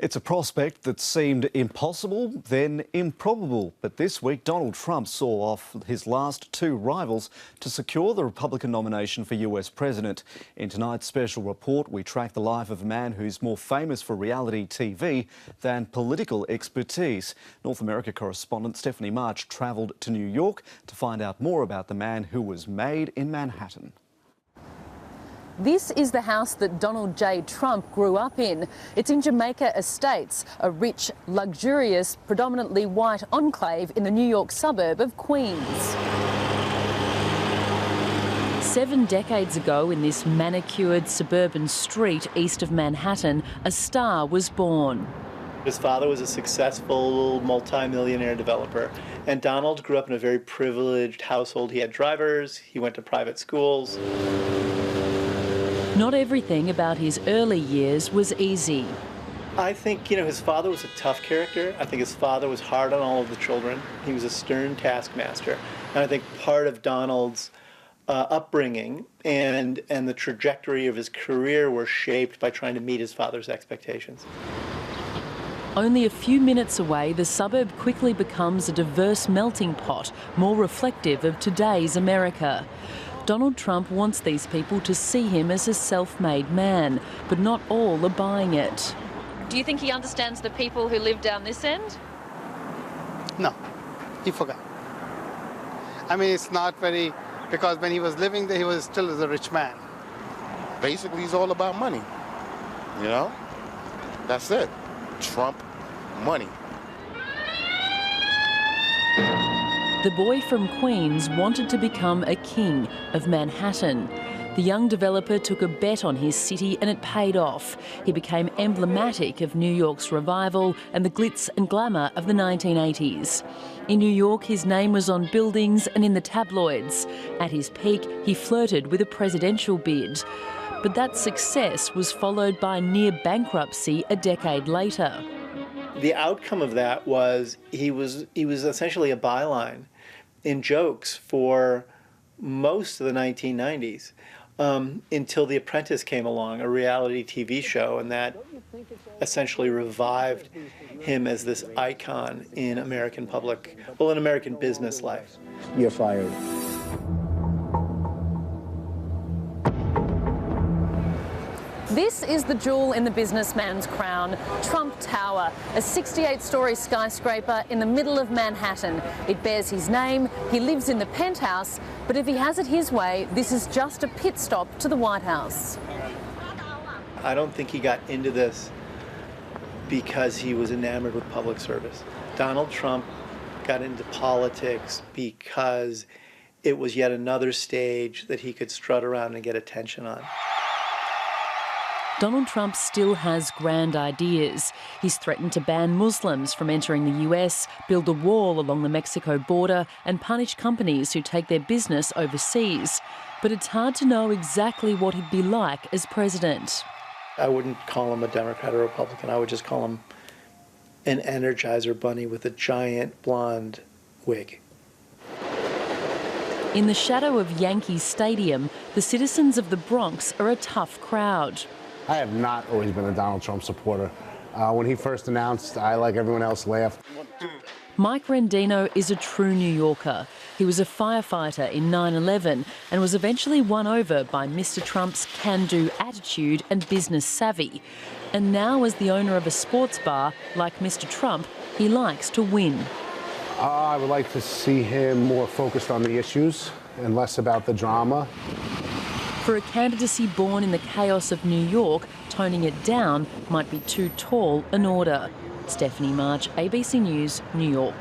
It's a prospect that seemed impossible, then improbable. But this week, Donald Trump saw off his last two rivals to secure the Republican nomination for US President. In tonight's special report, we track the life of a man who's more famous for reality TV than political expertise. North America correspondent Stephanie March travelled to New York to find out more about the man who was made in Manhattan. This is the house that Donald J. Trump grew up in. It's in Jamaica Estates, a rich, luxurious, predominantly white enclave in the New York suburb of Queens. 7 decades ago, in this manicured suburban street east of Manhattan, a star was born. His father was a successful multi-millionaire developer, and Donald grew up in a very privileged household. He had drivers, he went to private schools. Not everything about his early years was easy. I think, his father was a tough character. I think his father was hard on all of the children. He was a stern taskmaster. And I think part of Donald's upbringing and the trajectory of his career were shaped by trying to meet his father's expectations. Only a few minutes away, the suburb quickly becomes a diverse melting pot, more reflective of today's America. Donald Trump wants these people to see him as a self-made man, but not all are buying it. Do you think he understands the people who live down this end? No, he forgot. I mean, it's not very, because when he was living there, he was still as a rich man. Basically, he's all about money, That's it. Trump, money. The boy from Queens wanted to become a king of Manhattan. The young developer took a bet on his city and it paid off. He became emblematic of New York's revival and the glitz and glamour of the 1980s. In New York, his name was on buildings and in the tabloids. At his peak, he flirted with a presidential bid. But that success was followed by near bankruptcy a decade later. The outcome of that was he was essentially a byline in jokes for most of the 1990s until The Apprentice came along, a reality TV show, and that essentially revived him as this icon in American business life. You're fired. This is the jewel in the businessman's crown, Trump Tower, a 68-storey skyscraper in the middle of Manhattan. It bears his name, he lives in the penthouse, but if he has it his way, this is just a pit stop to the White House. I don't think he got into this because he was enamored with public service. Donald Trump got into politics because it was yet another stage that he could strut around and get attention on. Donald Trump still has grand ideas. He's threatened to ban Muslims from entering the US, build a wall along the Mexico border and punish companies who take their business overseas. But it's hard to know exactly what he'd be like as president. I wouldn't call him a Democrat or Republican. I would just call him an Energizer bunny with a giant blonde wig. In the shadow of Yankee Stadium, the citizens of the Bronx are a tough crowd. I have not always been a Donald Trump supporter. When he first announced, I, like everyone else, laughed. Mike Rendino is a true New Yorker. He was a firefighter in 9/11 and was eventually won over by Mr. Trump's can-do attitude and business savvy. And now, as the owner of a sports bar, like Mr. Trump, he likes to win. I would like to see him more focused on the issues and less about the drama. For a candidacy born in the chaos of New York, toning it down might be too tall an order. Stephanie March, ABC News, New York.